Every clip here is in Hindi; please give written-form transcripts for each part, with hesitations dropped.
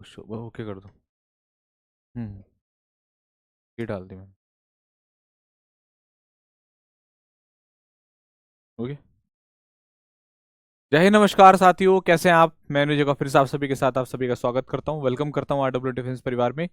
ओके कर दो। हम्म। ये डाल दी मैंने। ओके। जय हिंद, नमस्कार साथियों, कैसे हैं आप? मैं अनुज जगह फिर से आप सभी के साथ आप सभी का स्वागत करता हूं, वेलकम करता हूं आरडब्ल्यू डिफेंस परिवार में।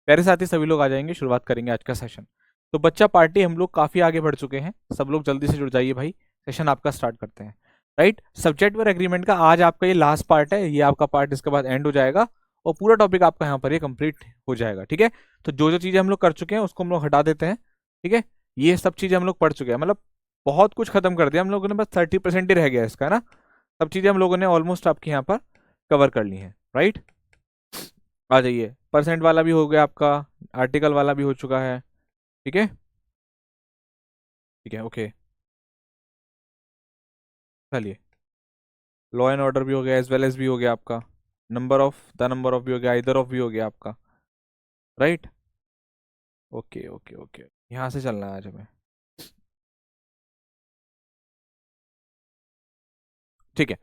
प्यारे साथी सभी लोग आ जाएंगे, शुरुआत करेंगे आज का सेशन। तो बच्चा पार्टी हम लोग काफी आगे बढ़ चुके हैं, सब लोग जल्दी से जुड़ जाइए भाई। सेशन आपका स्टार्ट करते हैं। राइट, सब्जेक्ट और एग्रीमेंट का आज आपका ये लास्ट पार्ट है, ये आपका पार्ट इसके बाद एंड हो जाएगा और पूरा टॉपिक आपका यहाँ पर ये कंप्लीट हो जाएगा। ठीक है, तो जो जो चीजें हम लोग कर चुके हैं उसको हम लोग हटा देते हैं। ठीक है, ये सब चीजें हम लोग पढ़ चुके हैं, मतलब बहुत कुछ खत्म कर दिया हम लोगों ने, बस 30% ही रह गया इसका ना। सब चीजें हम लोगों ने ऑलमोस्ट आपके यहाँ पर कवर कर ली हैं। राइट, आ जाइए। परसेंट वाला भी हो गया आपका, आर्टिकल वाला भी हो चुका है। ठीक है, ठीक है, ओके। चलिए, लॉ एंड ऑर्डर भी हो गया, एज वेल एज भी हो गया आपका। Number of, the number of भी हो गया, इधर ऑफ भी हो गया आपका। राइट, ओके ओके ओके, यहाँ से चलना है आज हमें। ठीक है,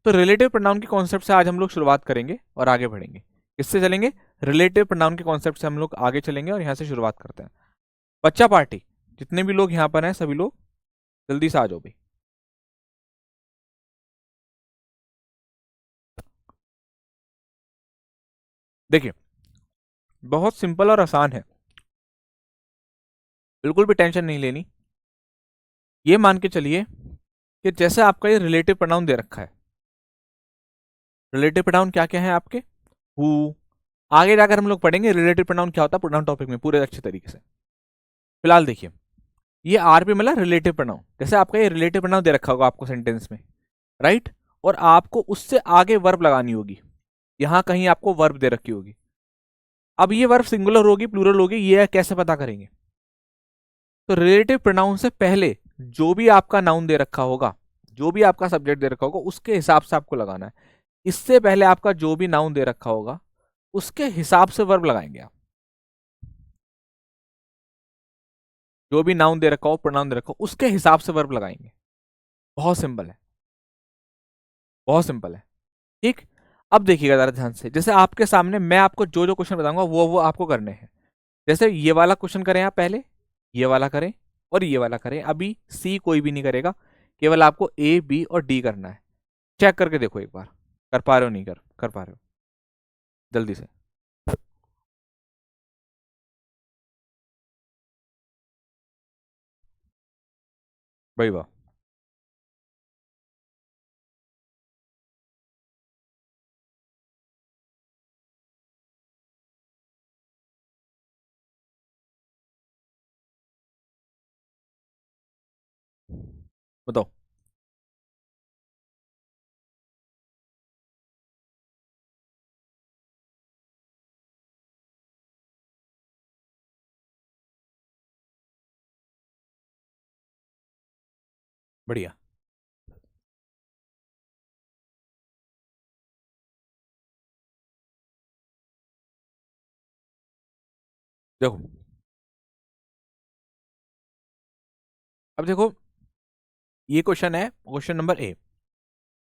तो रिलेटिव प्रोनाउन के कॉन्सेप्ट से आज हम लोग शुरुआत करेंगे और आगे बढ़ेंगे। किससे चलेंगे? रिलेटिव प्रोनाउन के कॉन्सेप्ट से हम लोग आगे चलेंगे और यहाँ से शुरुआत करते हैं। बच्चा पार्टी, जितने भी लोग यहाँ पर हैं सभी लोग जल्दी से आ जाओ भाई। देखिए, बहुत सिंपल और आसान है, बिल्कुल भी टेंशन नहीं लेनी। ये मान के चलिए कि जैसे आपका ये रिलेटिव प्रोनाउन दे रखा है, रिलेटिव प्रोनाउन क्या क्या है आपके? हु। आगे जाकर हम लोग पढ़ेंगे रिलेटिव प्रोनाउन क्या होता है प्रोनाउन टॉपिक में पूरे अच्छे तरीके से। फिलहाल देखिए, ये आर पे मतलब रिलेटिव प्रोनाउन, जैसे आपका ये रिलेटिव प्रोनाउन दे रखा होगा आपको सेंटेंस में। राइट, और आपको उससे आगे वर्ब लगानी होगी। यहां कहीं आपको वर्ब दे रखी होगी। अब ये वर्ब सिंगुलर होगी प्लूरल होगी, ये कैसे पता करेंगे? तो रिलेटिव प्रोनाउन से पहले जो भी आपका नाउन दे रखा होगा, जो भी आपका सब्जेक्ट दे रखा होगा, उसके हिसाब से आपको लगाना है। इससे पहले आपका जो भी नाउन दे रखा होगा उसके हिसाब से वर्ब लगाएंगे आप। जो भी नाउन दे रखा हो, प्रोनाउन दे रखा हो, उसके हिसाब से वर्ब लगाएंगे। बहुत सिंपल है, बहुत सिंपल है। ठीक, अब देखिएगा जरा ध्यान से, जैसे आपके सामने मैं आपको जो जो क्वेश्चन बताऊंगा वो आपको करने हैं। जैसे ये वाला क्वेश्चन करें आप पहले, ये वाला करें और ये वाला करें। अभी सी कोई भी नहीं करेगा, केवल आपको ए बी और डी करना है। चेक करके देखो एक बार, कर पा रहे हो नहीं कर पा रहे हो, जल्दी से। भाई वाह, बताओ। बढ़िया, देखो। अब देखो, ये क्वेश्चन है, क्वेश्चन नंबर ए।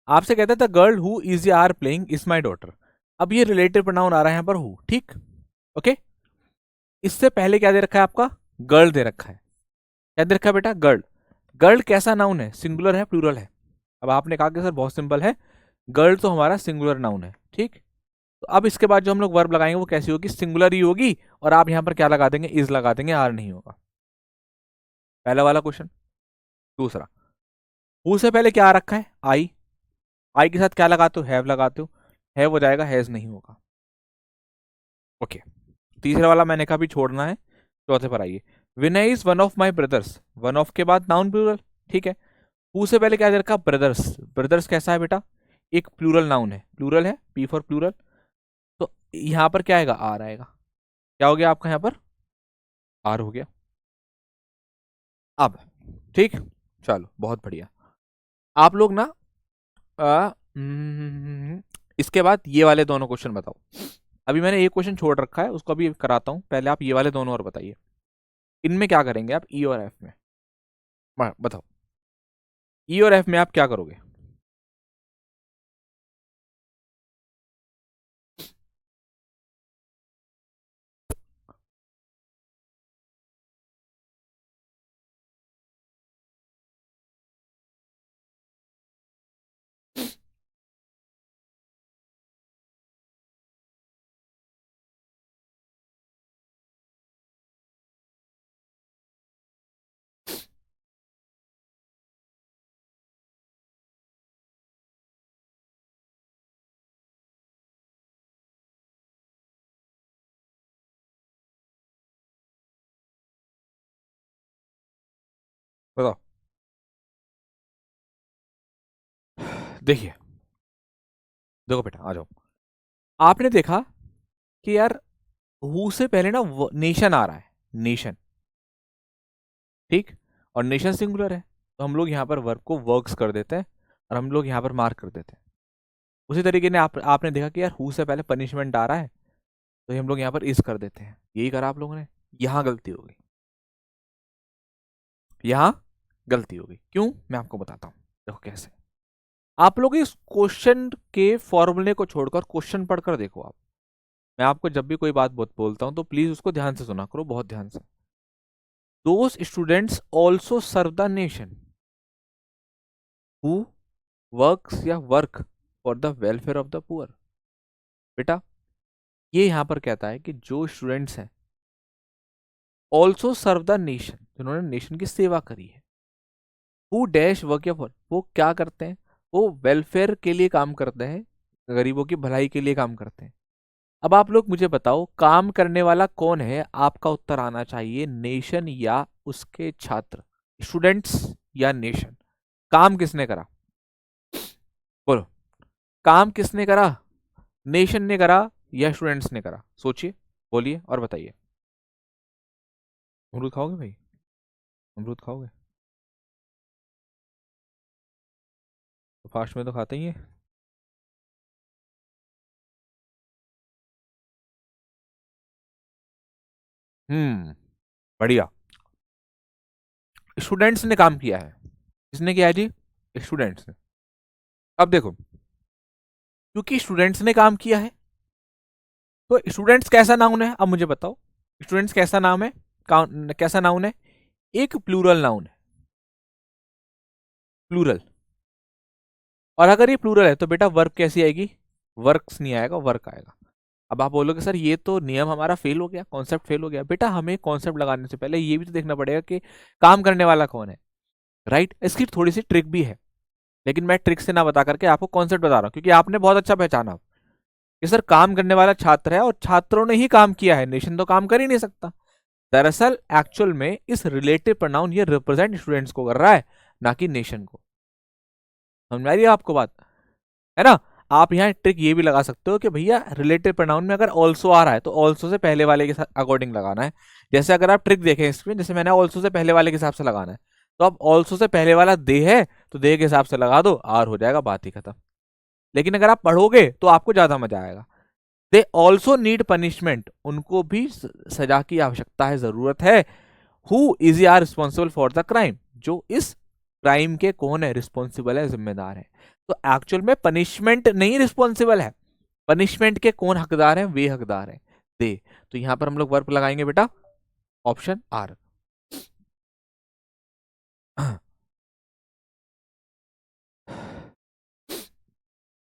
आपसे कहता था girl who is are playing is my daughter. अब ये रिलेटिव प्रोनाउन आ रहा है यहाँ पर हु, ठीक। ओके, इससे पहले क्या दे रखा है आपका? गर्ल दे रखा है। क्या दे रखा है बेटा? गर्ल। गर्ल कैसा नाउन है? सिंगुलर है प्लूरल है? अब आपने कहा कि सर बहुत सिंपल है, गर्ल तो हमारा सिंगुलर नाउन है, ठीक। तो अब इसके बाद जो हम लोग वर्ब लगाएंगे वो कैसी होगी? सिंगुलर ही होगी। और आप यहाँ पर क्या लगा देंगे? इज लगा देंगे, आर नहीं होगा। पहला वाला क्वेश्चन। दूसरा, हु से पहले क्या आ रखा है? आई। आई के साथ क्या लगाते हो? हैव लगाते हो। हैव हो जाएगा, हैज नहीं होगा। ओके, तीसरा वाला मैंने कहा भी छोड़ना है। चौथे पर आइए। Vinay is one of my brothers. One of के बाद नाउन प्लूरल, ठीक है। हु से पहले क्या दे रखा? ब्रदर्स। ब्रदर्स कैसा है बेटा? एक प्लूरल नाउन है, प्लूरल है, पी फॉर प्लूरल। तो यहां पर क्या आएगा? आर आएगा। क्या हो गया आपका यहाँ पर? आर हो गया। अब ठीक, चलो बहुत बढ़िया। आप लोग ना इसके बाद ये वाले दोनों क्वेश्चन बताओ। अभी मैंने एक क्वेश्चन छोड़ रखा है, उसको अभी कराता हूँ, पहले आप ये वाले दोनों और बताइए। इनमें क्या करेंगे आप? ई और एफ में? बताओ, ई और एफ में आप क्या करोगे? बताओ। देखिए, देखो बेटा, आ जाओ। आपने देखा कि यार हु से पहले ना नेशन आ रहा है, नेशन, ठीक, और नेशन सिंगुलर है, तो हम लोग यहाँ पर वर्ब को वर्क्स कर देते हैं और हम लोग यहाँ पर मार्क कर देते हैं। उसी तरीके ने आपने देखा कि यार हु से पहले पनिशमेंट आ रहा है, तो हम लोग यहाँ पर इस कर देते हैं। यही करा आप लोगों ने। यहाँ गलती हो गई, यहाँ गलती हो गई। क्यों, मैं आपको बताता हूँ। देखो कैसे। आप लोग इस क्वेश्चन के फॉर्मूले को छोड़कर क्वेश्चन पढ़कर देखो आप। मैं आपको जब भी कोई बात बोलता हूं तो प्लीज उसको ध्यान से सुना करो, बहुत ध्यान से। Those students also serve the nation who works या work for the welfare of the poor. बेटा, ये यहां पर कहता है कि जो स्टूडेंट्स हैं ऑल्सो सर्व द नेशन, जिन्होंने नेशन की सेवा करी है। हु डैश वर्क या फॉर, वो क्या करते हैं, वो वेलफेयर के लिए काम करते हैं, गरीबों की भलाई के लिए काम करते हैं। अब आप लोग मुझे बताओ, काम करने वाला कौन है? आपका उत्तर आना चाहिए नेशन या उसके छात्र, स्टूडेंट्स या नेशन। काम किसने करा? बोलो, काम किसने करा? नेशन ने करा या स्टूडेंट्स ने करा? सोचिए, बोलिए और बताइए। अमरूद खाओगे भाई? अमरूद खाओगे? तो फास्ट में तो खाते ही है। बढ़िया। स्टूडेंट्स ने काम किया है। किसने किया है जी? स्टूडेंट्स ने। अब देखो, क्योंकि स्टूडेंट्स ने काम किया है, तो स्टूडेंट्स कैसा नाउन है? अब मुझे बताओ, स्टूडेंट्स कैसा नाम है? कैसा नाउन है? एक प्लूरल नाउन है, प्लूरल। और अगर ये प्लूरल है तो बेटा वर्ब कैसी आएगी? वर्क्स नहीं आएगा, वर्क आएगा। अब आप बोलोगे सर ये तो नियम हमारा फेल हो गया, कॉन्सेप्ट फेल हो गया। बेटा हमें कॉन्सेप्ट लगाने से पहले ये भी तो देखना पड़ेगा कि काम करने वाला कौन है, राइट? इसकी थोड़ी सी ट्रिक भी है, लेकिन मैं ट्रिक से ना बता करके आपको कॉन्सेप्ट बता रहा हूँ, क्योंकि आपने बहुत अच्छा पहचाना कि सर काम करने वाला छात्र है और छात्रों ने ही काम किया है, नेशन तो काम कर ही नहीं सकता। दरअसल एक्चुअल में इस रिलेटिव प्रोनाउन ये रिप्रेजेंट स्टूडेंट्स को कर रहा है, ना कि नेशन को। समझ में आ रही है आपको बात? है ना? आप यहाँ ट्रिक ये भी लगा सकते हो कि भैया रिलेटिव प्रोनाउन में अगर ऑल्सो आ रहा है तो ऑल्सो से पहले वाले के अकॉर्डिंग लगाना है। जैसे अगर आप ट्रिक देखें इसमें, जैसे मैंने ऑल्सो से पहले वाले के हिसाब से लगाना है, तो अब ऑल्सो से पहले वाला दे है तो दे के हिसाब से लगा दो, आर हो जाएगा, बात ही खत्म। लेकिन अगर आप पढ़ोगे तो आपको ज्यादा मजा आएगा। दे ऑल्सो नीड पनिशमेंट, उनको भी सजा की आवश्यकता है, जरूरत है। Who is are responsible for the crime, जो इस क्राइम के कौन है, रिस्पॉन्सिबल है, जिम्मेदार है। तो एक्चुअल में पनिशमेंट नहीं रिस्पॉन्सिबल है, पनिशमेंट के कौन हकदार है? वे हकदार है, दे। तो यहां पर हम लोग वर्ब लगाएंगे बेटा, ऑप्शन आर।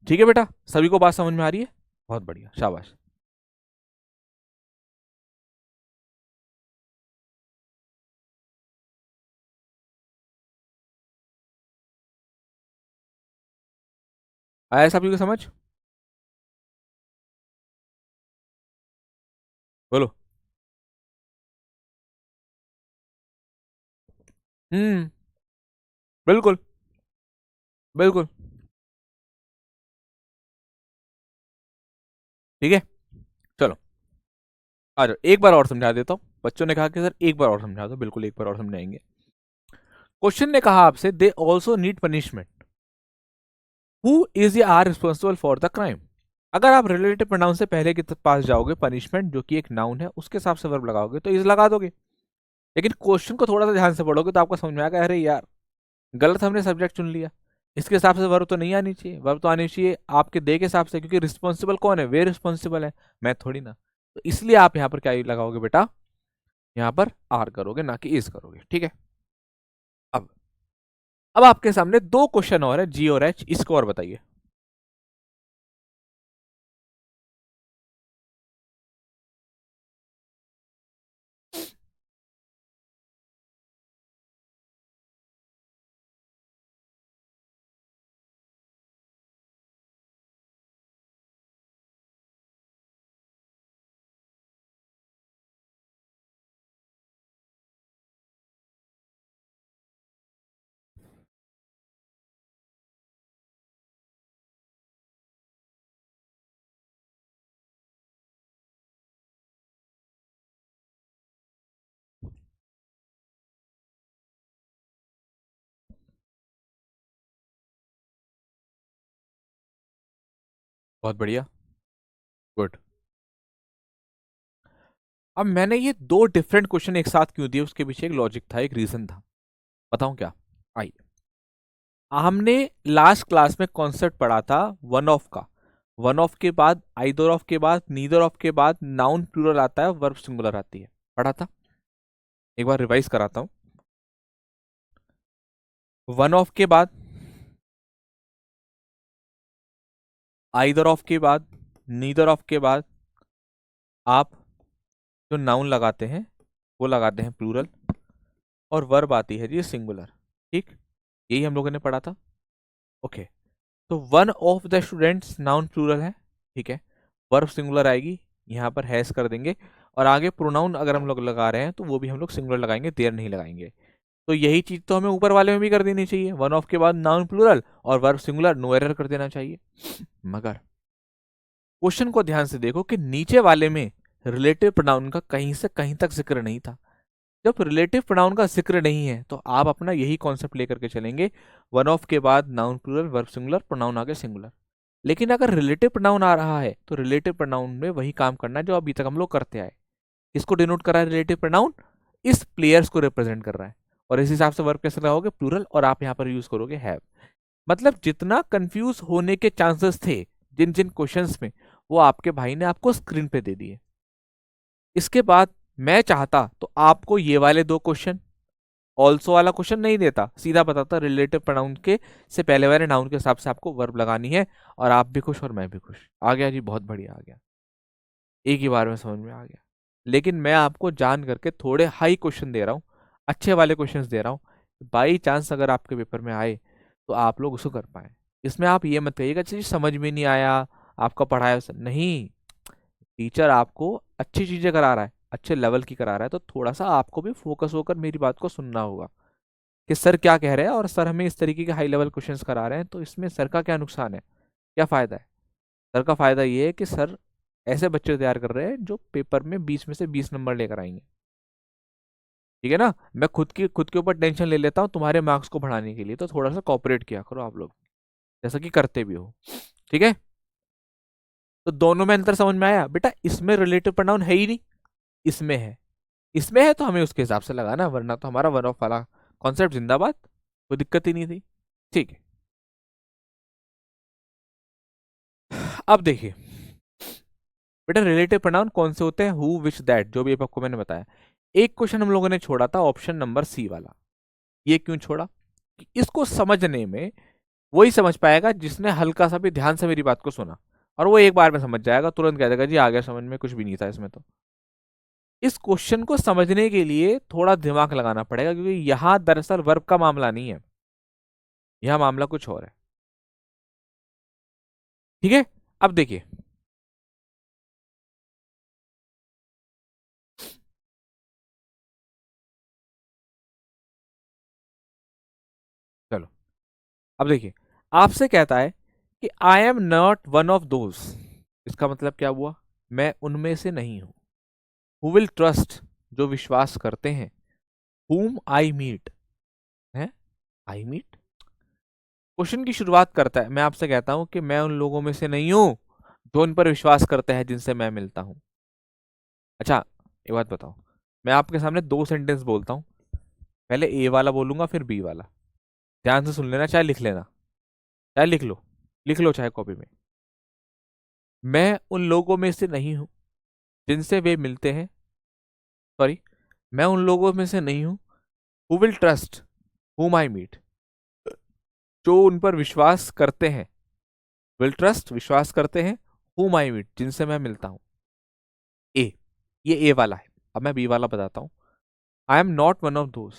ठीक है बेटा, सभी को बात समझ में आ रही है? बहुत बढ़िया, शाबाश। आया सभी को समझ? बोलो। हम्म। बिल्कुल, बिल्कुल। ठीक है, चलो आ जाओ, एक बार और समझा देता हूँ। बच्चों ने कहा कि सर एक बार और समझा दो, बिल्कुल एक बार और समझाएंगे। क्वेश्चन ने कहा आपसे they also need punishment, who is are responsible for the crime. अगर आप रिलेटिव प्रोनाउन से पहले के पास जाओगे, पनिशमेंट जो कि एक नाउन है उसके हिसाब से वर्ब लगाओगे तो इज लगा दोगे। लेकिन क्वेश्चन को थोड़ा सा ध्यान से पढ़ोगे तो आपको समझ में आएगा, अरे यार गलत हमने सब्जेक्ट चुन लिया, इसके हिसाब से वर्ब तो नहीं आनी चाहिए, वर्ब तो आनी चाहिए आपके दे के हिसाब से, क्योंकि रिस्पॉन्सिबल कौन है? वे रिस्पॉन्सिबल है, मैं थोड़ी ना। तो इसलिए आप यहाँ पर क्या लगाओगे बेटा? यहाँ पर आर करोगे, ना कि इज करोगे। ठीक है। अब अब आपके सामने दो क्वेश्चन और है, जी और एच, इसको और बताइए। बहुत बढ़िया, गुड। अब मैंने ये दो डिफरेंट क्वेश्चन एक साथ क्यों दिए, उसके पीछे एक लॉजिक था, एक रीजन था। बताऊं क्या? आइए, हमने लास्ट क्लास में कॉन्सेप्ट पढ़ा था वन ऑफ का। वन ऑफ के बाद, आइदर ऑफ के बाद, नीदर ऑफ के बाद नाउन प्लूरल आता है, वर्ब सिंगुलर आती है। पढ़ा था, एक बार रिवाइज कराता हूं। वन ऑफ के बाद, आइदर ऑफ के बाद, नीदर ऑफ के बाद आप जो नाउन लगाते हैं वो लगाते हैं प्लूरल, और वर्ब आती है जी सिंगुलर। ठीक, यही हम लोगों ने पढ़ा था। ओके, तो one of the students noun plural है, ठीक है। वर्ब सिंगुलर आएगी, यहाँ पर हैज कर देंगे, और आगे प्रोनाउन अगर हम लोग लगा रहे हैं तो वो भी हम लोग सिंगुलर लगाएंगे, देयर नहीं लगाएंगे। तो यही चीज तो हमें ऊपर वाले में भी कर देनी चाहिए, वन ऑफ के बाद नाउन प्लूरल और वर्ब सिंगुलर, नो एरर कर देना चाहिए। मगर क्वेश्चन को ध्यान से देखो कि नीचे वाले में रिलेटिव प्रोनाउन का कहीं से कहीं तक जिक्र नहीं था। जब रिलेटिव प्रोनाउन का जिक्र नहीं है तो आप अपना यही कॉन्सेप्ट लेकर के चलेंगे, वन ऑफ के बाद noun plural, verb singular, pronoun आगे सिंगुलर। लेकिन अगर रिलेटिव प्रोनाउन आ रहा है तो रिलेटिव प्रोनाउन में वही काम करना है जो अभी तक हम लोग करते आए। किसको डिनोट कर रहा है रिलेटिव प्रोनाउन? इस प्लेयर्स को रिप्रेजेंट कर रहा है, और इस हिसाब से वर्ब कैसे लगाओगे? प्लूरल, और आप यहाँ पर यूज करोगे हैव। मतलब जितना कंफ्यूज होने के चांसेस थे जिन जिन क्वेश्चंस में, वो आपके भाई ने आपको स्क्रीन पे दे दिए। इसके बाद मैं चाहता तो आपको ये वाले दो क्वेश्चन, ऑल्सो वाला क्वेश्चन नहीं देता, सीधा बताता रिलेटिव प्रोनाउन के से पहले वाले नाउन के हिसाब से आपको वर्ब लगानी है, और आप भी खुश और मैं भी खुश। आ गया जी, बहुत बढ़िया आ गया, एक ही बार में समझ में आ गया। लेकिन मैं आपको जान करके थोड़े हाई क्वेश्चन दे रहा हूँ, अच्छे वाले क्वेश्चंस दे रहा हूँ, बाई चांस अगर आपके पेपर में आए तो आप लोग उसको कर पाए। इसमें आप ये मत कहिएगा चलिए समझ में नहीं आया, आपका पढ़ाया नहीं। टीचर आपको अच्छी चीजें करा रहा है, अच्छे लेवल की करा रहा है, तो थोड़ा सा आपको भी फोकस होकर मेरी बात को सुनना होगा कि सर क्या कह रहे हैं, और सर हमें इस तरीके के हाई लेवल क्वेश्चंस करा रहे हैं, तो इसमें सर का क्या नुकसान है, क्या फायदा है? सर का फायदा ये है कि सर ऐसे बच्चे तैयार कर रहे हैं जो पेपर में 20 में से 20 नंबर लेकर आएंगे। ठीक है ना? मैं खुद के ऊपर टेंशन ले लेता हूँ तुम्हारे मार्क्स को बढ़ाने के लिए, तो थोड़ा सा कॉपरेट किया करो आप लोग, जैसा कि करते भी हो। ठीक है, तो दोनों में अंतर समझ में आया बेटा? इसमें रिलेटिव प्रोनाउन है ही नहीं, इसमें है। इसमें है तो हमें उसके हिसाब से लगाना, वरना तो हमारा वन ऑफ वाला कॉन्सेप्ट जिंदाबाद, कोई दिक्कत ही नहीं थी। ठीक है, अब देखिए बेटा रिलेटिव प्रोनाउन कौन से होते हैं? हु, विच, दैट, जो भी आपको मैंने बताया। एक क्वेश्चन हम लोगों ने छोड़ा था ऑप्शन नंबर सी वाला। ये क्यों छोड़ा? कि इसको समझने में वही समझ पाएगा जिसने हल्का सा भी ध्यान से मेरी बात को सुना, और वो एक बार में समझ जाएगा, तुरंत कह देगा जी आ गया समझ में, कुछ भी नहीं था इसमें। तो इस क्वेश्चन को समझने के लिए थोड़ा दिमाग लगाना पड़ेगा, क्योंकि यहां दरअसल वर्ब का मामला नहीं है, यहां मामला कुछ और है। ठीक है, अब देखिए चलो, अब देखिए आपसे कहता है कि I am not one of those. इसका मतलब क्या हुआ? मैं उनमें से नहीं हूं। हु विल ट्रस्ट, जो विश्वास करते हैं। हुम आई मीट है, आई मीट क्वेश्चन की शुरुआत करता है, मैं आपसे कहता हूं कि मैं उन लोगों में से नहीं हूं जो उन पर विश्वास करते हैं जिनसे मैं मिलता हूं। अच्छा, एक बात बताओ, मैं आपके सामने दो सेंटेंस बोलता हूं, पहले ए वाला बोलूंगा फिर बी वाला, ध्यान से सुन लेना, चाहे लिख लेना, चाहे लिख लो, लिख लो चाहे कॉपी में। मैं उन लोगों में से नहीं हूं जिनसे वे मिलते हैं, सॉरी, मैं उन लोगों में से नहीं हूं who will trust whom I meet, जो उन पर विश्वास करते हैं। विल ट्रस्ट, विश्वास करते हैं, whom आई मीट, जिनसे मैं मिलता हूं। ए, ये ए वाला है। अब मैं बी वाला बताता हूं। I am not one of those,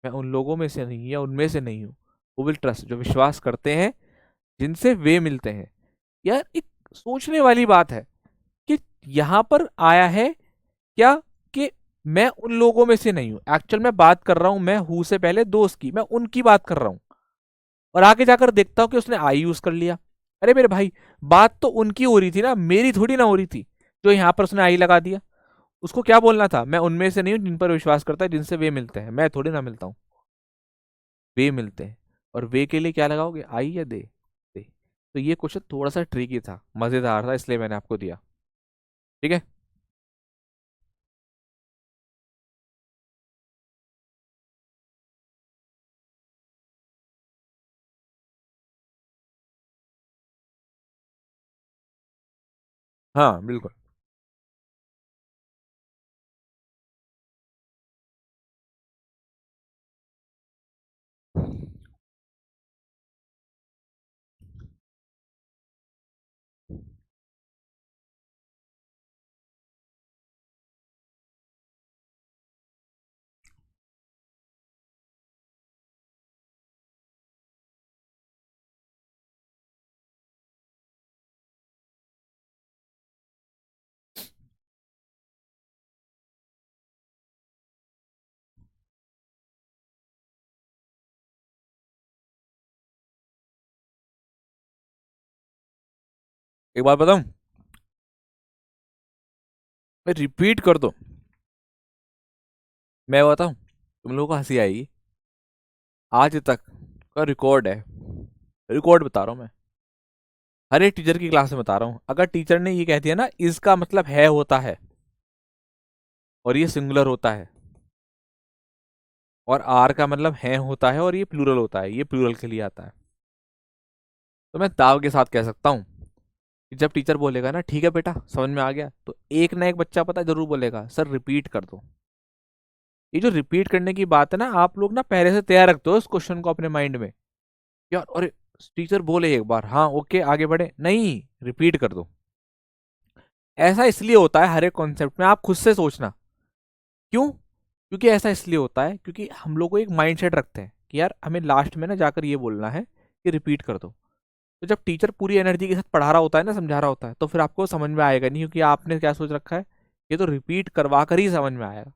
मैं उन लोगों में से नहीं या उनमें से नहीं हूं हु विल ट्रस्ट, जो विश्वास करते हैं जिनसे वे मिलते हैं। यार एक सोचने वाली बात है कि यहां पर आया है क्या, कि मैं उन लोगों में से नहीं हूं। एक्चुअल में बात कर रहा हूं मैं हु से पहले दोस्त की, मैं उनकी बात कर रहा हूं, और आगे जाकर देखता हूं कि उसने आई यूज कर लिया। अरे मेरे भाई, बात तो उनकी हो रही थी ना, मेरी थोड़ी ना हो रही थी, जो यहां पर उसने आई लगा दिया। उसको क्या बोलना था? मैं उनमें से नहीं हूं जिन पर विश्वास करता है, जिनसे वे मिलते हैं। मैं थोड़ी ना मिलता हूं, वे मिलते हैं। और वे के लिए क्या लगाओगे? आई या दे? दे। तो ये क्वेश्चन थोड़ा सा ट्रिकी था, मजेदार था, इसलिए मैंने आपको दिया। ठीक है। हाँ बिल्कुल। एक बात बताऊं, मैं रिपीट कर दो, मैं बताऊं, तुम लोगों को हंसी आएगी। आज तक का रिकॉर्ड है, रिकॉर्ड बता रहा हूं मैं, हर एक टीचर की क्लास में बता रहा हूं, अगर टीचर ने ये कह दिया ना इसका मतलब है होता है, और ये सिंगुलर होता है, और आर का मतलब है होता है, और ये प्लूरल होता है, ये प्लूरल के लिए आता है, तो मैं दाव के साथ कह सकता हूं कि जब टीचर बोलेगा ना ठीक है बेटा समझ में आ गया, तो एक ना एक बच्चा पता है जरूर बोलेगा सर रिपीट कर दो। ये जो रिपीट करने की बात है ना, आप लोग ना पहले से तैयार रखते हो इस क्वेश्चन को अपने माइंड में, यार अरे टीचर बोले एक बार, हाँ ओके आगे बढ़े, नहीं रिपीट कर दो। ऐसा इसलिए होता है हर एक कॉन्सेप्ट में, आप खुद से सोचना क्यों, क्योंकि ऐसा इसलिए होता है क्योंकि हम लोग को एक माइंडसेट रखते हैं कि यार हमें लास्ट में ना जाकर ये बोलना है कि रिपीट कर दो। तो जब टीचर पूरी एनर्जी के साथ पढ़ा रहा होता है ना, समझा रहा होता है, तो फिर आपको समझ में आएगा नहीं, क्योंकि आपने क्या सोच रखा है, ये तो रिपीट करवा कर ही समझ में आएगा।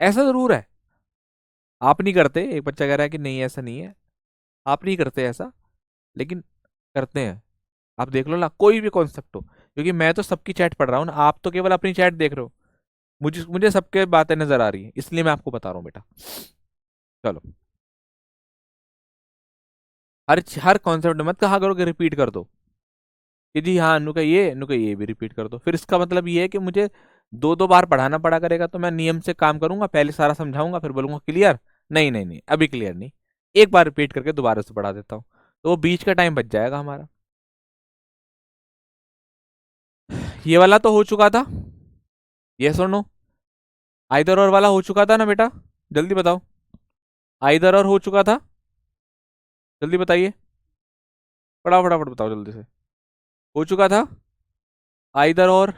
ऐसा जरूर है, आप नहीं करते, एक बच्चा कह रहा है कि नहीं ऐसा नहीं है, आप नहीं करते ऐसा, लेकिन करते हैं। आप देख लो ना कोई भी कॉन्सेप्ट हो, क्योंकि मैं तो सबकी चैट पढ़ रहा हूँ ना, आप तो केवल अपनी चैट देख रहे हो, मुझे मुझे सबके बातें नजर आ रही है, इसलिए मैं आपको बता रहा हूँ बेटा। चलो, हर कॉन्सेप्ट मत कहा करो कि रिपीट कर दो, कि जी हाँ नु का ये भी रिपीट कर दो, फिर इसका मतलब ये है कि मुझे दो दो बार पढ़ाना पड़ा करेगा, तो मैं नियम से काम करूंगा, पहले सारा समझाऊंगा फिर बोलूंगा क्लियर, नहीं नहीं नहीं अभी क्लियर नहीं, एक बार रिपीट करके दोबारा से पढ़ा देता हूँ, तो वो बीच का टाइम बच जाएगा हमारा। ये वाला तो हो चुका था, यस और नो, आइदर और वाला हो चुका था ना बेटा, जल्दी बताओ, आइदर और हो चुका था, जल्दी बताइए, फटाफट बताओ जल्दी से, हो चुका था, आइदर और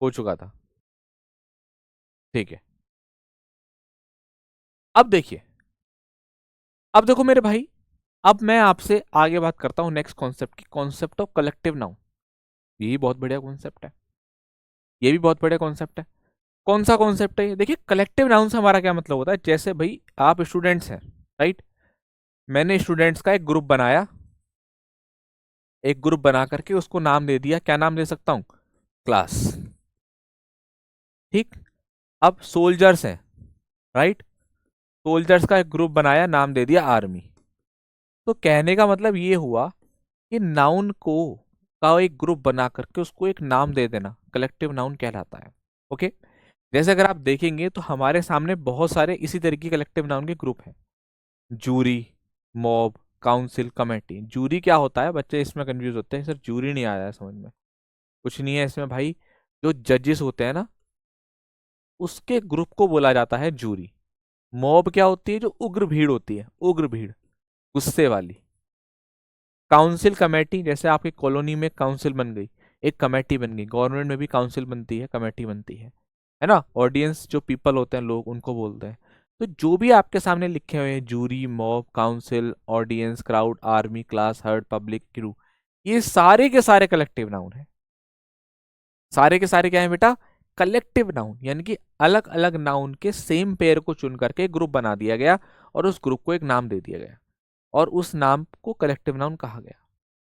हो चुका था, ठीक है। अब देखिए, अब देखो मेरे भाई, अब मैं आपसे आगे बात करता हूं नेक्स्ट कॉन्सेप्ट की, कॉन्सेप्ट ऑफ कलेक्टिव नाउन। ये भी बहुत बढ़िया कॉन्सेप्ट है, ये भी बहुत बढ़िया कॉन्सेप्ट है। कौन सा कॉन्सेप्ट है ये, देखिए कलेक्टिव नाउन से हमारा क्या मतलब होता है, जैसे भाई आप स्टूडेंट्स हैं, राइट, मैंने स्टूडेंट्स का एक ग्रुप बनाया, एक ग्रुप बना करके उसको नाम दे दिया, क्या नाम दे सकता हूं, क्लास, ठीक। अब सोल्जर्स हैं, राइट, सोल्जर्स का एक ग्रुप बनाया, नाम दे दिया आर्मी। तो कहने का मतलब ये हुआ कि नाउन को का एक ग्रुप बना करके उसको एक नाम दे देना कलेक्टिव नाउन कहलाता है। ओके, जैसे अगर आप देखेंगे तो हमारे सामने बहुत सारे इसी तरीके कलेक्टिव नाउन के ग्रुप हैं, jury, mob, council, committee. Jury क्या होता है, बच्चे इसमें कंफ्यूज होते हैं, सर जूरी नहीं आया है समझ में, कुछ नहीं है इसमें भाई, जो जजेस होते हैं ना उसके ग्रुप को बोला जाता है जूरी। मॉब क्या होती है, जो उग्र भीड़ होती है, उग्र भीड़, गुस्से वाली। काउंसिल, कमेटी, जैसे आपकी कॉलोनी में काउंसिल बन गई, एक कमेटी बन गई, गवर्नमेंट में भी काउंसिल बनती है, कमेटी बनती है ना। ऑडियंस जो पीपल होते हैं, लोग, उनको बोलते हैं। तो जो भी आपके सामने लिखे हुए हैं, jury, mob, council, audience, crowd, army, class, herd, public, crew, ये सारे के सारे कलेक्टिव नाउन है। सारे के सारे क्या है बेटा, कलेक्टिव नाउन, यानी कि अलग अलग नाउन के सेम पेयर को चुन करके ग्रुप बना दिया गया, और उस ग्रुप को एक नाम दे दिया गया, और उस नाम को कलेक्टिव नाउन कहा गया।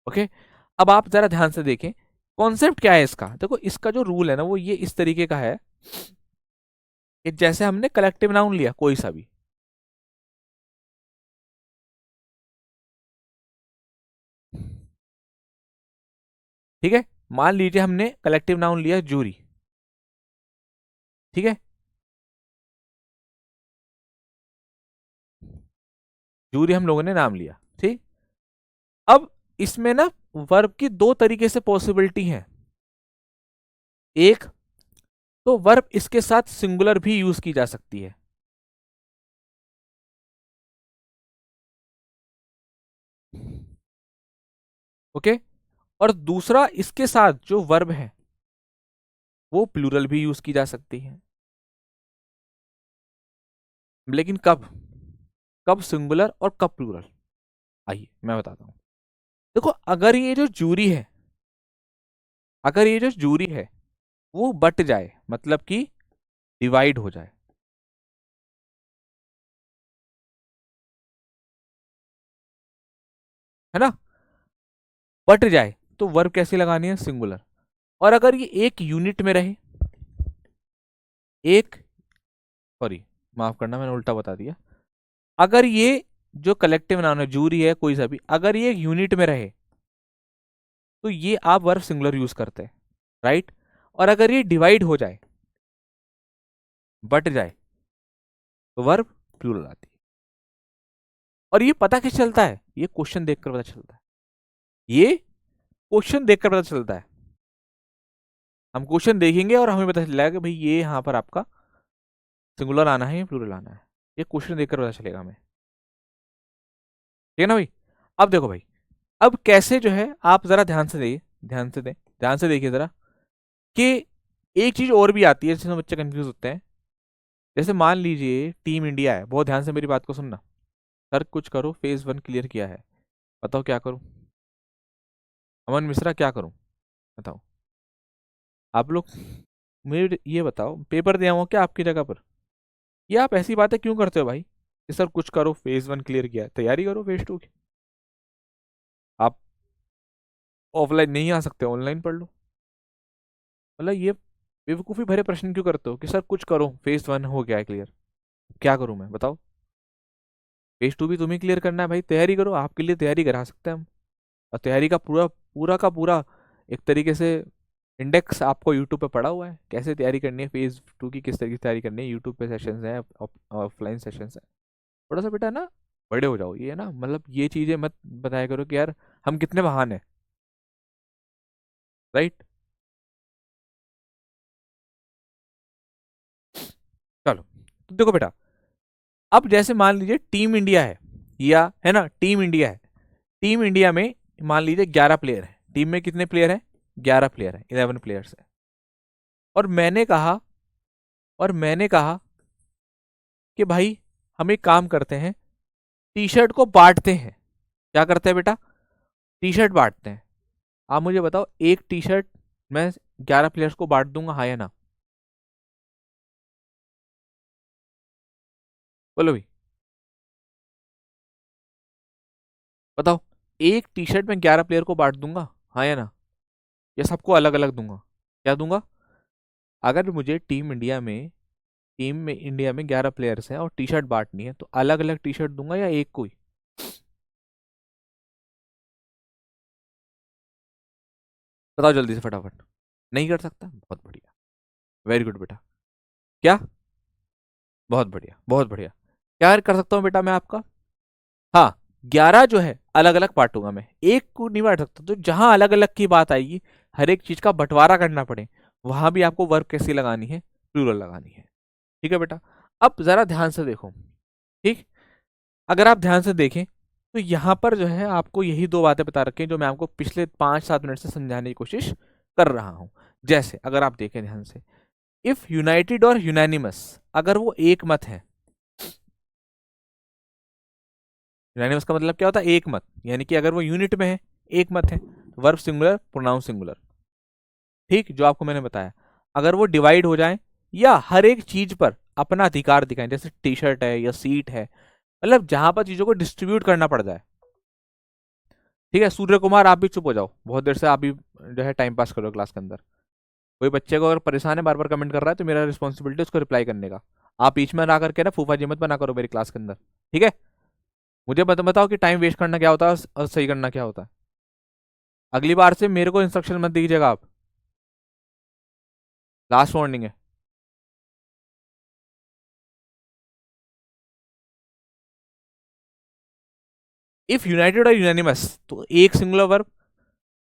ओके, अब आप जरा ध्यान से देखें कॉन्सेप्ट क्या है इसका। देखो इसका जो रूल है ना वो ये इस तरीके का है कि जैसे हमने कलेक्टिव नाउन लिया कोई सा भी, ठीक है, मान लीजिए हमने कलेक्टिव नाउन लिया जूरी, ठीक है, जूरी हम लोगों ने नाम लिया, ठीक। अब इसमें ना वर्ब की दो तरीके से पॉसिबिलिटी है। एक तो वर्ब इसके साथ सिंगुलर भी यूज की जा सकती है, ओके, और दूसरा इसके साथ जो वर्ब है वो प्लूरल भी यूज की जा सकती है। लेकिन कब, कब सिंगुलर और कब प्लूरल, आइए मैं बताता हूं। देखो, अगर ये जो जूरी है, अगर ये जो जूरी है वो बट जाए, मतलब कि डिवाइड हो जाए, है ना, बट जाए, तो वर्ब कैसी लगानी है, सिंगुलर। और अगर ये एक यूनिट में रहे, एक, सॉरी माफ करना मैंने उल्टा बता दिया, अगर ये जो कलेक्टिव नाउन है जूरी है कोई सा भी, अगर ये एक यूनिट में रहे तो ये आप वर्ब सिंगुलर यूज करते हैं, राइट। और अगर ये डिवाइड हो जाए, बट जाए, तो वर्ब प्लूरल आती है। और ये पता किस चलता है, ये क्वेश्चन देखकर पता चलता है, ये क्वेश्चन देखकर पता चलता है। हम क्वेश्चन देखेंगे और हमें पता चलेगा कि भाई ये यहाँ पर आपका सिंगुलर आना है या प्लूरल आना है, ये क्वेश्चन देखकर पता चलेगा हमें, ठीक है ना भाई। अब देखो भाई, अब कैसे जो है आप जरा ध्यान से देखिए, ध्यान से दें, ध्यान से देखिए जरा, कि एक चीज और भी आती है जिसमें बच्चे कंफ्यूज होते हैं। जैसे मान लीजिए टीम इंडिया है, बहुत ध्यान से मेरी बात को सुनना, सर कुछ करो फेज 1 क्लियर किया है, बताओ क्या करूं, अमन मिश्रा क्या करूं, बताओ आप लोग, मेरे ये बताओ, पेपर दे आऊँ क्या आपकी जगह पर, ये आप ऐसी बातें क्यों करते हो भाई कि सर कुछ करो फेज 1 क्लियर किया है, तैयारी करो फेज 2 की, आप ऑफलाइन नहीं आ सकते ऑनलाइन पढ़ लो। मतलब ये बेवकूफ़ी भरे प्रश्न क्यों करते हो कि सर कुछ करो फेज 1 हो गया है क्लियर, क्या करूं मैं बताओ, फेज 2 भी तुम्हें क्लियर करना है भाई, तैयारी करो, आपके लिए तैयारी करा सकते हैं हम। और तैयारी का पूरा पूरा का पूरा एक तरीके से इंडेक्स आपको यूट्यूब पे पड़ा हुआ है, कैसे तैयारी करनी है फेज 2 की, किस तरीके से तैयारी करनी है, यूट्यूब पे सेशंस हैं, ऑफलाइन सेशंस हैं। थोड़ा सा बेटा ना बड़े हो जाओ, ये ना मतलब ये चीजें मत बताया करो कि यार हम कितने महान हैं, राइट। चलो, तो देखो बेटा, अब जैसे मान लीजिए टीम इंडिया है, या है ना टीम इंडिया है, टीम इंडिया में मान लीजिए 11 प्लेयर हैं, टीम में कितने प्लेयर हैं, 11 प्लेयर हैं, 11 प्लेयर्स हैं। और मैंने कहा, और मैंने कहा कि भाई हम एक काम करते हैं, टी शर्ट को बांटते हैं। क्या करते हैं बेटा, टी शर्ट बांटते हैं। आप मुझे बताओ, एक टी शर्ट मैं 11 प्लेयर्स को बांट दूंगा, हाँ या ना, बोलो भाई, बताओ, एक टी शर्ट में 11 प्लेयर को बांट दूंगा, हाँ या ना, या सबको अलग अलग दूंगा, क्या दूंगा। अगर मुझे टीम में इंडिया में 11 प्लेयर्स हैं और टी शर्ट बांटनी है, तो अलग अलग टी शर्ट दूंगा या एक कोई, बताओ जल्दी से फटाफट। नहीं कर सकता, बहुत बढ़िया, वेरी गुड बेटा, क्या, बहुत बढ़िया बहुत बढ़िया, क्या कर सकता हूँ बेटा मैं आपका, हाँ, 11 जो है अलग अलग बांटूंगा मैं, एक को नहीं बांट सकता। तो जहां अलग अलग की बात आएगी, हर एक चीज का बंटवारा करना पड़े, वहां भी आपको वर्ब कैसी लगानी है, प्लूरल लगानी है, ठीक है बेटा। अब जरा ध्यान से देखो, ठीक, अगर आप ध्यान से देखें तो यहाँ पर जो है आपको यही दो बातें बता रखी हैं जो मैं आपको पिछले 5-7 मिनट से समझाने की कोशिश कर रहा हूं। जैसे अगर आप देखें ध्यान से, इफ यूनाइटेड और यूनानिमस, अगर वो एक मत है, यूनानिमस का मतलब क्या होता है, एक मत, यानी कि अगर वो यूनिट में है, एक मत है, वर्ब सिंगुलर प्रोनाउन सिंगुलर, ठीक, जो आपको मैंने बताया। अगर वो डिवाइड हो जाए या हर एक चीज पर अपना अधिकार दिखाएं, जैसे टी शर्ट है या सीट है, मतलब जहां पर चीजों को डिस्ट्रीब्यूट करना पड़ जाए, ठीक है। सूर्य कुमार आप भी चुप हो जाओ, बहुत देर से आप भी जो है टाइम पास करो क्लास के अंदर। कोई बच्चे को अगर परेशान है, बार बार कमेंट कर रहा है, तो मेरा रिस्पॉन्सिबिलिटी उसको रिप्लाई करने का। आप बीच में ना करके ना फूफा जी मत बना करो मेरी क्लास के अंदर, ठीक है। मुझे बताओ कि टाइम वेस्ट करना क्या होता है और सही करना क्या होता है। अगली बार से मेरे को इंस्ट्रक्शन मत दीजिएगा आप, लास्ट वार्निंग है। इफ यूनाइटेड और यूनानिमस तो एक सिंगुलर वर्ब,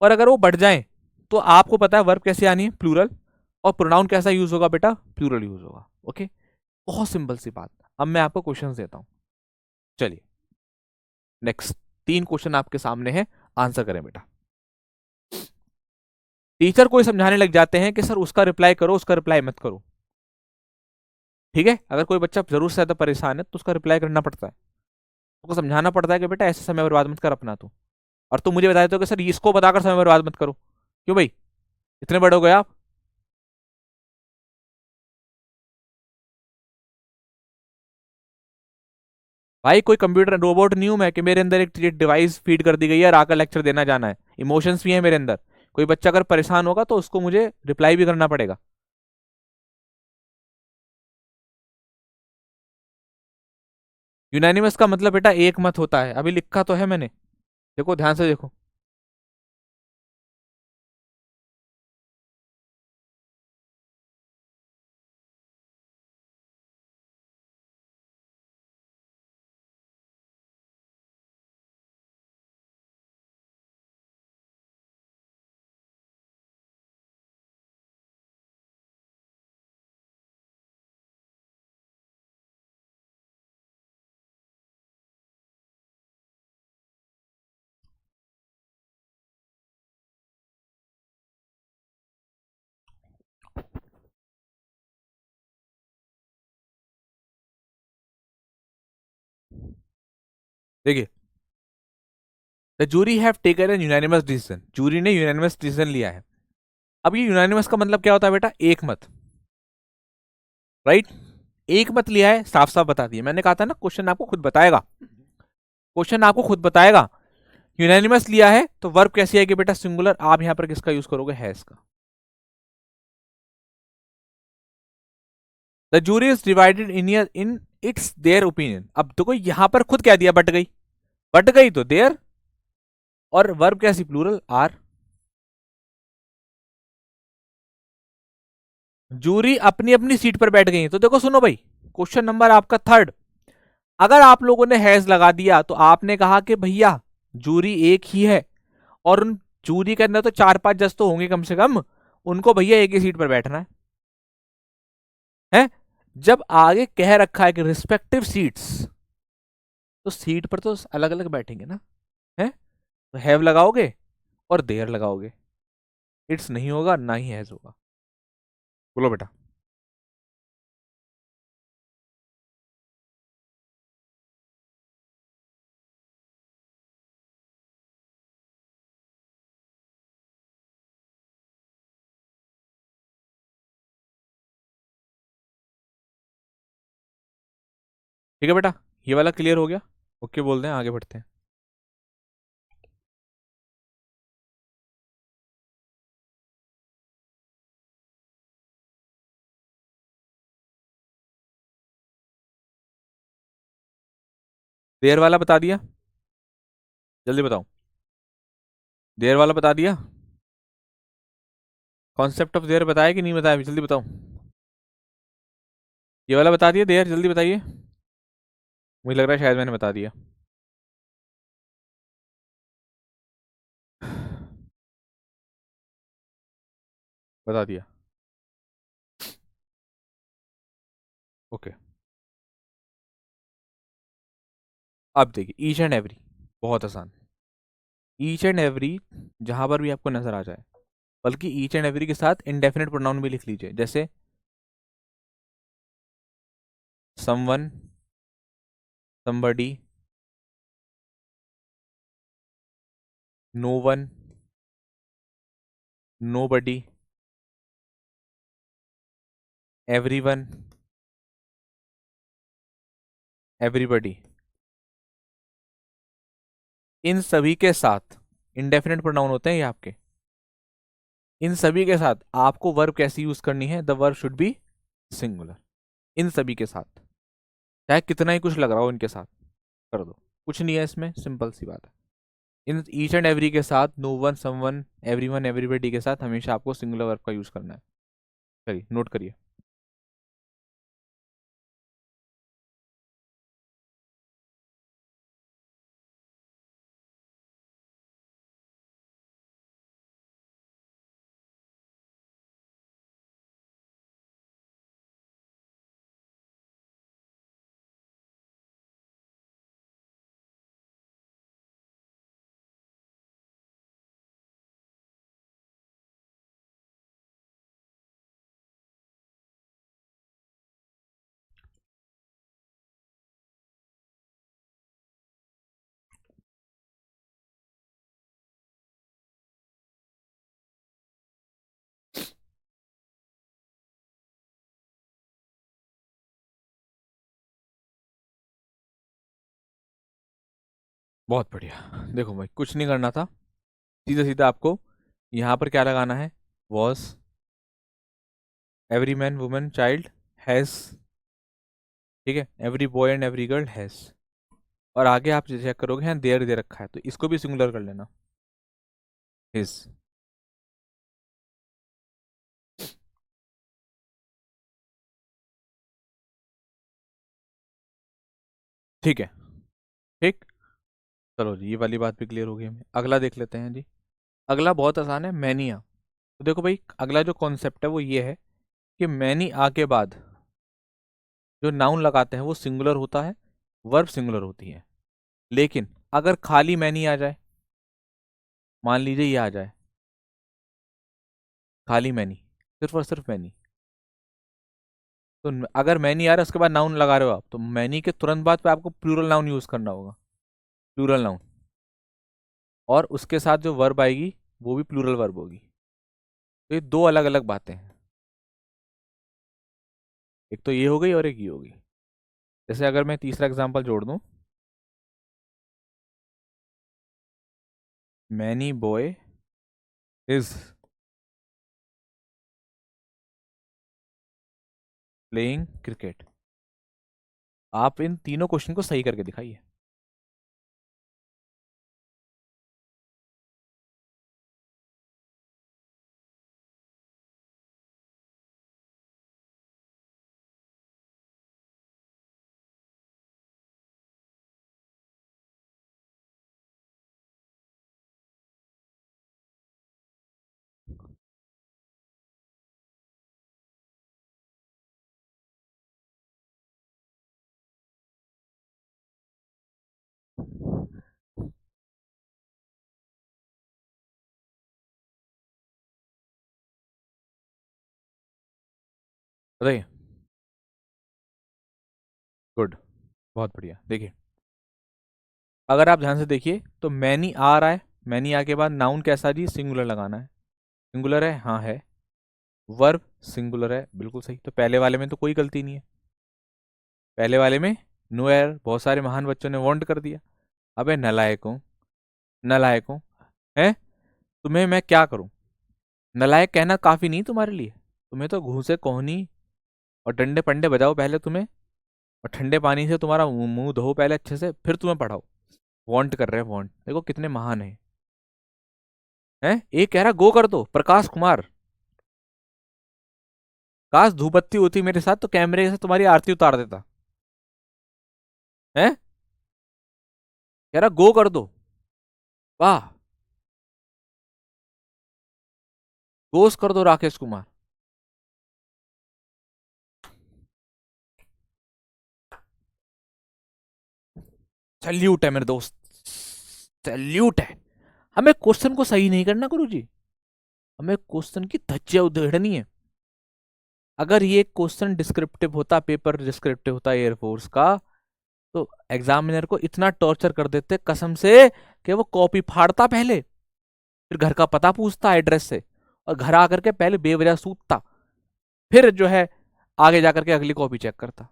और अगर वो बढ़ जाए तो आपको पता है वर्ब कैसे आनी है, प्लूरल, और प्रोनाउन कैसा यूज होगा बेटा, प्लूरल यूज होगा। ओके, बहुत सिंपल सी बात। अब मैं आपको क्वेश्चन देता हूं, चलिए नेक्स्ट। 3 क्वेश्चन आपके सामने है, आंसर करें बेटा। टीचर कोई समझाने लग जाते हैं कि सर उसका रिप्लाई करो, उसका रिप्लाई मत करो। ठीक है, अगर कोई बच्चा जरूर से ज्यादा परेशान है तो उसका रिप्लाई करना पड़ता है, उसको समझाना पड़ता है कि बेटा ऐसे समय बर्बाद मत कर अपना तू। और तुम मुझे बता देते हो कि सर इसको बताकर समय बर्बाद मत करो, क्यों भाई, इतने बड़े हो गए आप। भाई कोई कंप्यूटर रोबोट नहीं हूं मैं कि मेरे अंदर एक डिवाइस फीड कर दी गई है और आकर लेक्चर देना जाना है। इमोशंस भी है मेरे अंदर। कोई बच्चा अगर परेशान होगा तो उसको मुझे रिप्लाई भी करना पड़ेगा। यूनानिमस का मतलब बेटा एक मत होता है, अभी लिखा तो है मैंने, देखो ध्यान से देखो। देखिए, the jury have taken an unanimous decision, jury ने यूनानिमस डिसीजन लिया है। अब ये यूनानिमस का मतलब क्या होता है बेटा, एक मत, राइट। एक मत लिया है, साफ साफ बता दिया, मैंने कहा था ना क्वेश्चन आपको खुद बताएगा, क्वेश्चन आपको खुद बताएगा। यूनानिमस लिया है तो वर्ब कैसी आएगी बेटा, सिंगुलर। आप यहां पर किसका यूज करोगे, हैज का। The jury is divided in its their opinion. अब देखो यहां पर खुद क्या दिया, बट गई, बट गई तो देयर, और वर्ब कैसी, प्लूरल, आर। जूरी अपनी अपनी सीट पर बैठ गई। तो देखो सुनो भाई, क्वेश्चन नंबर आपका थर्ड, अगर आप लोगों ने हैज लगा दिया तो आपने कहा कि भैया जूरी एक ही है, और उन जूरी के अंदर तो 4-5 जज तो होंगे कम से कम, उनको भैया एक ही सीट पर बैठना है। जब आगे कह रखा है कि रिस्पेक्टिव सीट्स, तो सीट पर तो अलग अलग बैठेंगे ना, है। तो हैव लगाओगे और देयर लगाओगे, इट्स नहीं होगा, ना ही हैज होगा। बोलो बेटा। ठीक है बेटा, ये वाला क्लियर हो गया, ओके बोल दें, आगे बढ़ते हैं। देयर वाला बता दिया, जल्दी बताओ। देयर वाला बता दिया, कॉन्सेप्ट ऑफ देयर बताया कि नहीं बताया, जल्दी बताओ। ये वाला बता दिया देयर, जल्दी बताइए, मुझे लग रहा है शायद मैंने बता दिया। बता दिया, ओके। अब देखिए ईच एंड एवरी, बहुत आसान। ईच एंड एवरी जहां पर भी आपको नजर आ जाए, बल्कि ईच एंड एवरी के साथ इंडेफिनिट प्रोनाउन भी लिख लीजिए, जैसे someone, somebody, no one, nobody, everyone, everybody, इन सभी के साथ इंडेफिनिट प्रोनाउन होते हैं ये आपके। इन सभी के साथ आपको वर्ब कैसी यूज करनी है, the verb should be singular. इन सभी के साथ, चाहे कितना ही कुछ लग रहा हो इनके साथ कर दो, कुछ नहीं है इसमें, सिंपल सी बात है। इन ईच एंड एवरी के साथ, नो वन, सम वन, एवरी वन, एवरीबडी के साथ हमेशा आपको सिंगुलर वर्ब का यूज करना है। चलिए नोट करिए। बहुत बढ़िया। देखो भाई, कुछ नहीं करना था, सीधा सीधा आपको यहाँ पर क्या लगाना है, was, every man, woman, child, has, ठीक है, every boy and every girl has. और आगे आप चेक करोगे यहाँ देयर दे रखा है, तो इसको भी सिंगुलर कर लेना, हिज। ठीक है, ठीक। चलो जी, ये वाली बात भी क्लियर हो गई हमें। अगला देख लेते हैं जी। अगला बहुत आसान है, मैनिया। तो देखो भाई, अगला जो कॉन्सेप्ट है वो ये है कि मैनी आ के बाद जो नाउन लगाते हैं वो सिंगुलर होता है, वर्ब सिंगुलर होती है। लेकिन अगर खाली मैनी आ जाए, मान लीजिए ये आ जाए खाली मैनी, सिर्फ और सिर्फ मैनी, तो अगर मैनी आ रहा है उसके बाद नाउन लगा रहे हो आप, तो मैनी के तुरंत बाद पे आपको प्लूरल नाउन यूज करना होगा, प्लूरल नाउन। और उसके साथ जो वर्ब आएगी वो भी प्लूरल वर्ब होगी। तो ये दो अलग अलग बातें हैं, एक तो ये हो गई और एक ये होगी। जैसे अगर मैं तीसरा एग्जांपल जोड़ दूं, many boy is playing cricket. आप इन तीनों क्वेश्चन को सही करके दिखाइए। बताइए। गुड, बहुत बढ़िया। देखिए, अगर आप ध्यान से देखिए तो मैनी आ रहा है, मैनी आ के बाद नाउन कैसा जी, सिंगुलर लगाना है। सिंगुलर है, हाँ है। वर्ब सिंगुलर है, बिल्कुल सही। तो पहले वाले में तो कोई गलती नहीं है, पहले वाले में नो एरर, बहुत सारे महान बच्चों ने वांट कर दिया। अबे नलायकों, नलायकों, है, तुम्हें मैं क्या करूं? नलायक कहना काफी नहीं तुम्हारे लिए, तुम्हें तो घूसे कोहनी और डंडे पंडे बजाओ पहले तुम्हें, और ठंडे पानी से तुम्हारा मुंह मुंह धो पहले अच्छे से, फिर तुम्हें पढ़ाओ। वांट कर रहे हैं, वांट, देखो कितने महान है। हैं, एक कह रहा गो कर दो, प्रकाश कुमार, काश धूपबत्ती होती मेरे साथ तो कैमरे से तुम्हारी आरती उतार देता। है, कह रहा गो कर दो, वाह, गोस कर दो राकेश कुमार। सैल्यूट है मेरे दोस्त, सैल्यूट है। हमें क्वेश्चन को सही नहीं करना गुरु जी, हमें क्वेश्चन की धज्जियां उधेड़नी है। अगर ये क्वेश्चन डिस्क्रिप्टिव होता, पेपर डिस्क्रिप्टिव होता एयरफोर्स का, तो एग्जामिनर को इतना टॉर्चर कर देते कसम से कि वो कॉपी फाड़ता पहले, फिर घर का पता पूछता एड्रेस से, और घर आकर के पहले बेवजह सूतता, फिर जो है आगे जाकर के अगली कॉपी चेक करता।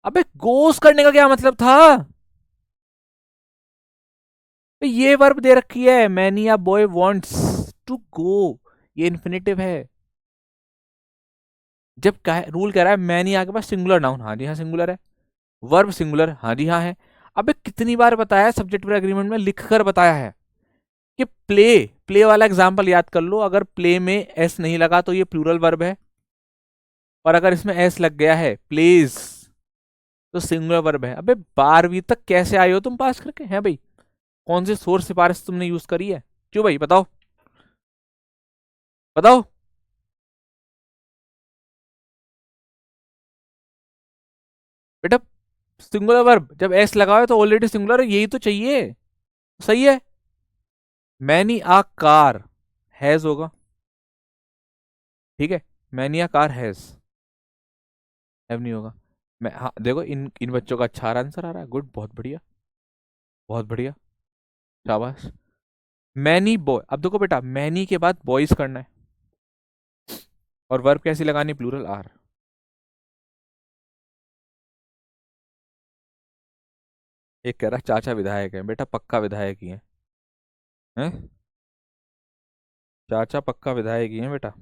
अबे गोस करने का क्या मतलब था? ये वर्ब दे रखी है, मैनी या बॉय वांट्स टू गो, ये इन्फिनेटिव है। जब रूल कह रहा है मैनी आके पास सिंगुलर नाउन, हाँ जी हाँ सिंगुलर है, वर्ब सिंगुलर, हाँ जी हाँ है। अबे कितनी बार बताया है, सब्जेक्ट वर्ब एग्रीमेंट में लिख कर बताया है कि प्ले, प्ले वाला एग्जाम्पल याद कर लो, अगर प्ले में एस नहीं लगा तो ये प्लूरल वर्ब है, और अगर इसमें एस लग गया है प्लेज तो सिंगुलर वर्ब है। अबे 12वीं तक कैसे आए हो तुम पास करके हैं भाई? कौन से सोर्स सिफारिश तुमने यूज करी है? क्यों भाई बताओ, बताओ। बेटा सिंगुलर वर्ब जब एस लगा हो तो ऑलरेडी सिंगुलर है, यही तो चाहिए। सही है। मैनी आ कार हैज होगा, ठीक है। Many a car has, have नहीं होगा। मैं, हाँ देखो इन इन बच्चों का अच्छा आंसर आ रहा है, गुड, बहुत बढ़िया, बहुत बढ़िया, शाबाश। मैनी बॉय, अब देखो बेटा मैनी के बाद बॉयज करना है, और वर्ब कैसी लगानी, प्लूरल आर। एक कह रहा चाचा विधायक है, बेटा पक्का विधायक ही है, हैं? चाचा पक्का विधायक ही है बेटा।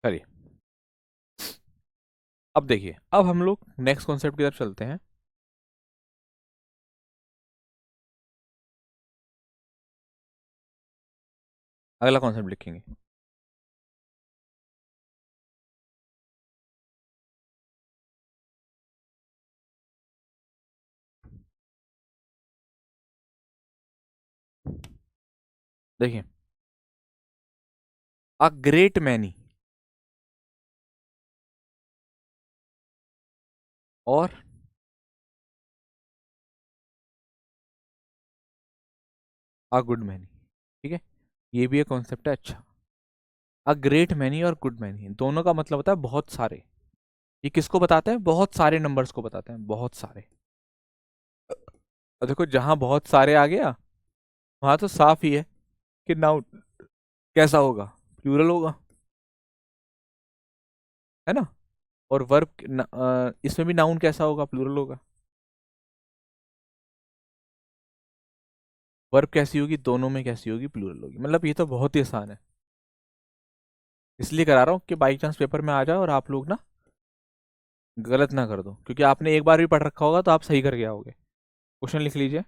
चलिए, अब देखिए, अब हम लोग नेक्स्ट कॉन्सेप्ट की तरफ चलते हैं। अगला कॉन्सेप्ट लिखेंगे। देखिए, अ ग्रेट मैनी, और अ गुड मैनी, ठीक है। ये भी एक कॉन्सेप्ट है, अच्छा। अ ग्रेट मैनी और गुड मैनी दोनों का मतलब होता है बहुत सारे। ये किसको बताते हैं? बहुत सारे नंबर्स को बताते हैं, बहुत सारे। और देखो जहां बहुत सारे आ गया, वहां तो साफ ही है कि नाउन कैसा होगा, प्लूरल होगा, है ना। और वर्ब इसमें भी नाउन कैसा होगा, प्लूरल होगा। वर्ब कैसी होगी, दोनों में कैसी होगी, प्लूरल होगी। मतलब ये तो बहुत ही आसान है, इसलिए करा रहा हूँ कि बाई चांस पेपर में आ जाए और आप लोग ना गलत ना कर दो, क्योंकि आपने एक बार भी पढ़ रखा होगा तो आप सही करके आओगे। क्वेश्चन लिख लीजिए।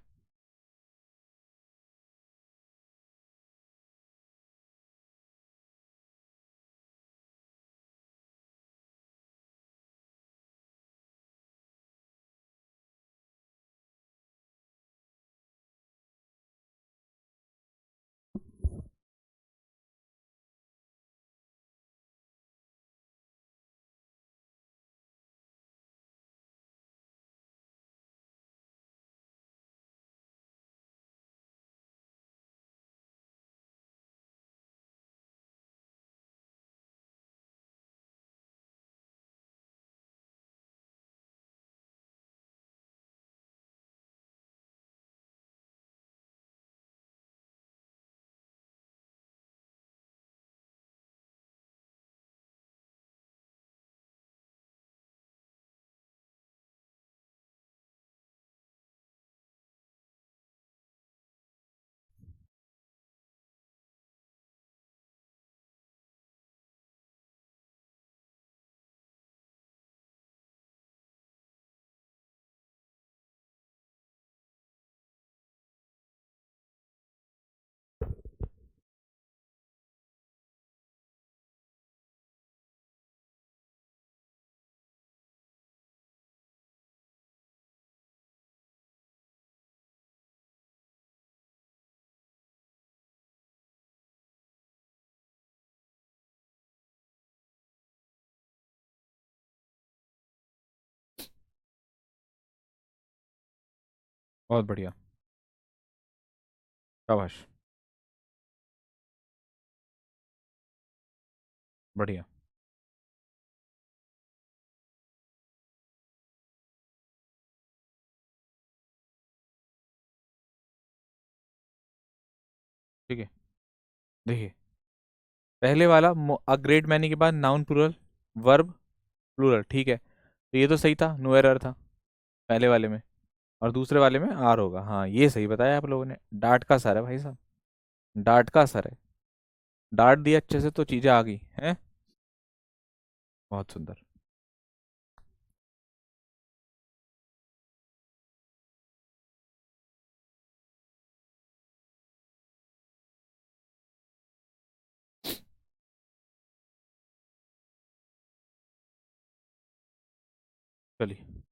बहुत बढ़िया, शाबाश, बढ़िया। ठीक है। देखिए पहले वाला अ ग्रेट मैनी के बाद नाउन प्लूरल, वर्ब प्लूरल, ठीक है, तो ये तो सही था, नो एरर था पहले वाले में। और दूसरे वाले में आर होगा, हाँ ये सही बताया आप लोगों ने। डांट का असर है भाई साहब, डांट का असर है। डांट दिया अच्छे से तो चीजें आ गई हैं। बहुत सुंदर। चलिए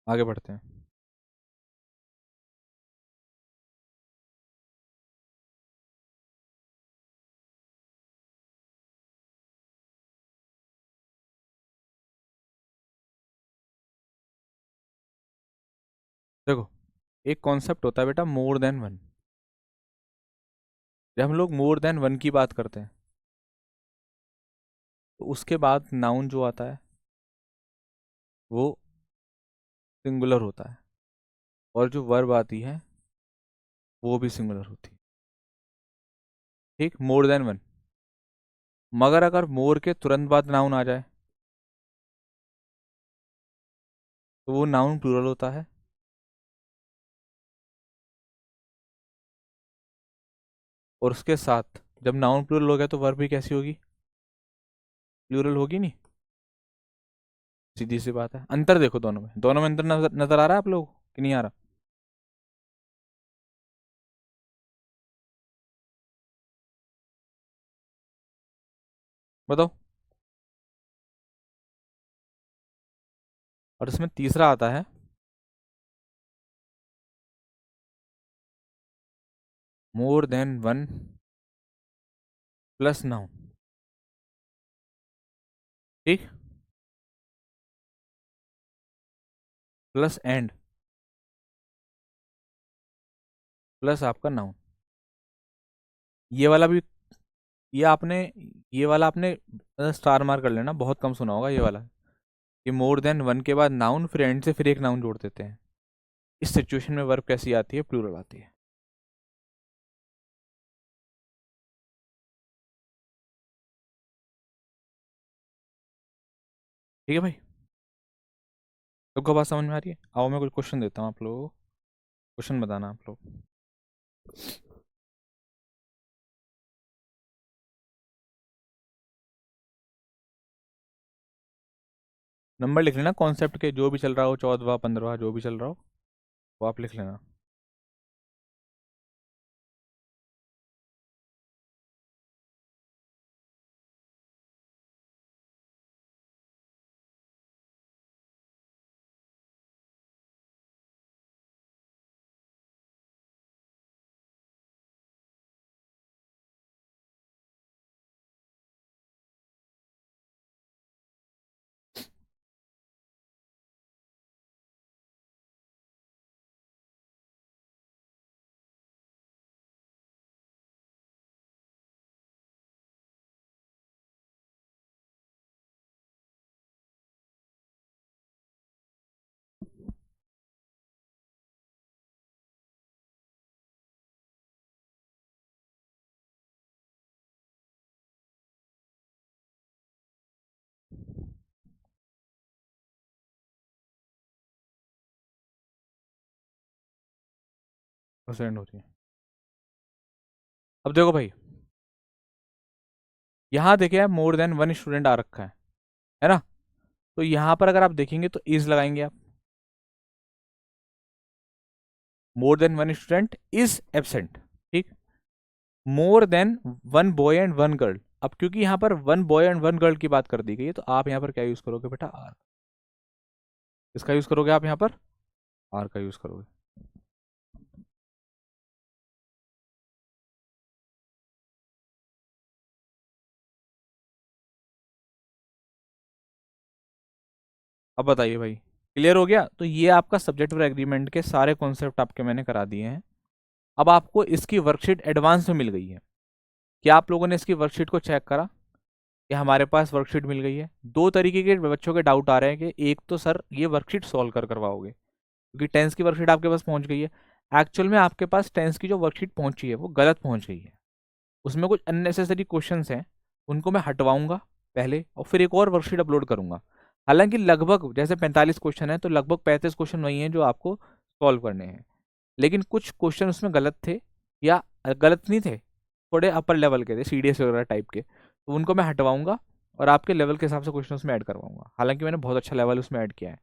आगे बढ़ते हैं। देखो एक कॉन्सेप्ट होता है बेटा, मोर देन वन। जब हम लोग मोर देन वन की बात करते हैं तो उसके बाद नाउन जो आता है वो सिंगुलर होता है, और जो वर्ब आती है वो भी सिंगुलर होती है। ठीक, मोर देन वन। मगर अगर मोर के तुरंत बाद नाउन आ जाए तो वो नाउन प्लूरल होता है। और उसके साथ जब नाउन प्लूरल हो गया तो वर्ब भी कैसी होगी, प्लूरल होगी नहीं। सीधी सी बात है। अंतर देखो दोनों में, दोनों में अंतर नजर आ रहा है आप लोग कि नहीं आ रहा? बताओ। और इसमें तीसरा आता है मोर देन वन प्लस नाउन। ठीक, प्लस एंड प्लस आपका नाउन। ये वाला भी, ये आपने, ये वाला आपने स्टार मार्क कर लेना, बहुत कम सुना होगा ये वाला, कि मोर देन वन के बाद नाउन फिर एंड से फिर एक नाउन जोड़ देते हैं। इस सिचुएशन में वर्ब कैसी आती है, प्लूरल आती है। ठीक है भाई, सबको बात समझ में आ रही है? आओ मैं कुछ क्वेश्चन देता हूँ आप लोगों को, क्वेश्चन बताना आप लोग। नंबर लिख लेना कॉन्सेप्ट के, जो भी चल रहा हो, 14वां 15वां जो भी चल रहा हो वो आप लिख लेना। परसेंट होती है। अब देखो भाई, यहाँ देखिए मोर देन वन स्टूडेंट आ रखा है ना? तो यहाँ पर अगर आप देखेंगे तो इज लगाएंगे आप, more than one student is absent. ठीक, more than one boy and one girl. अब क्योंकि यहाँ पर one boy and one girl की बात कर दी गई है तो आप यहाँ पर क्या यूज करोगे बेटा, आर। इसका यूज करोगे आप यहाँ पर, आर का यूज करोगे। अब बताइए भाई, क्लियर हो गया? तो ये आपका सब्जेक्ट और एग्रीमेंट के सारे कॉन्सेप्ट आपके मैंने करा दिए हैं। अब आपको इसकी वर्कशीट एडवांस में मिल गई है। क्या आप लोगों ने इसकी वर्कशीट को चेक करा कि हमारे पास वर्कशीट मिल गई है? दो तरीके के बच्चों के डाउट आ रहे हैं कि एक तो सर ये वर्कशीट सॉल्व करवाओगे, क्योंकि टेंस की वर्कशीट आपके पास पहुंच गई है। एक्चुअल में आपके पास टेंस की जो वर्कशीट पहुंची है वो गलत पहुंच गई है। उसमें कुछ अननेसेसरी क्वेश्चंस हैं, उनको मैं हटवाऊंगा पहले और फिर एक और वर्कशीट अपलोड करूंगा। हालांकि लगभग जैसे 45 क्वेश्चन है तो लगभग 35 क्वेश्चन वही हैं जो आपको सॉल्व करने हैं, लेकिन कुछ क्वेश्चन उसमें गलत थे, या गलत नहीं थे, थोड़े अपर लेवल के थे, सीडीएस वगैरह टाइप के, तो उनको मैं हटवाऊंगा और आपके लेवल के हिसाब से क्वेश्चन उसमें ऐड करवाऊंगा। हालांकि मैंने बहुत अच्छा लेवल उसमें ऐड किया है।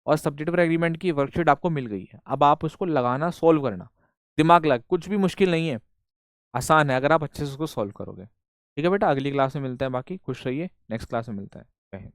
और सब्जेक्ट पर एग्रीमेंट की वर्कशीट आपको मिल गई है, अब आप उसको लगाना, सॉल्व करना, दिमाग लग, कुछ भी मुश्किल नहीं है, आसान है अगर आप अच्छे से उसको सॉल्व करोगे। ठीक है बेटा, अगली क्लास में मिलते हैं, बाकी खुश रहिए, नेक्स्ट क्लास में मिलते हैं।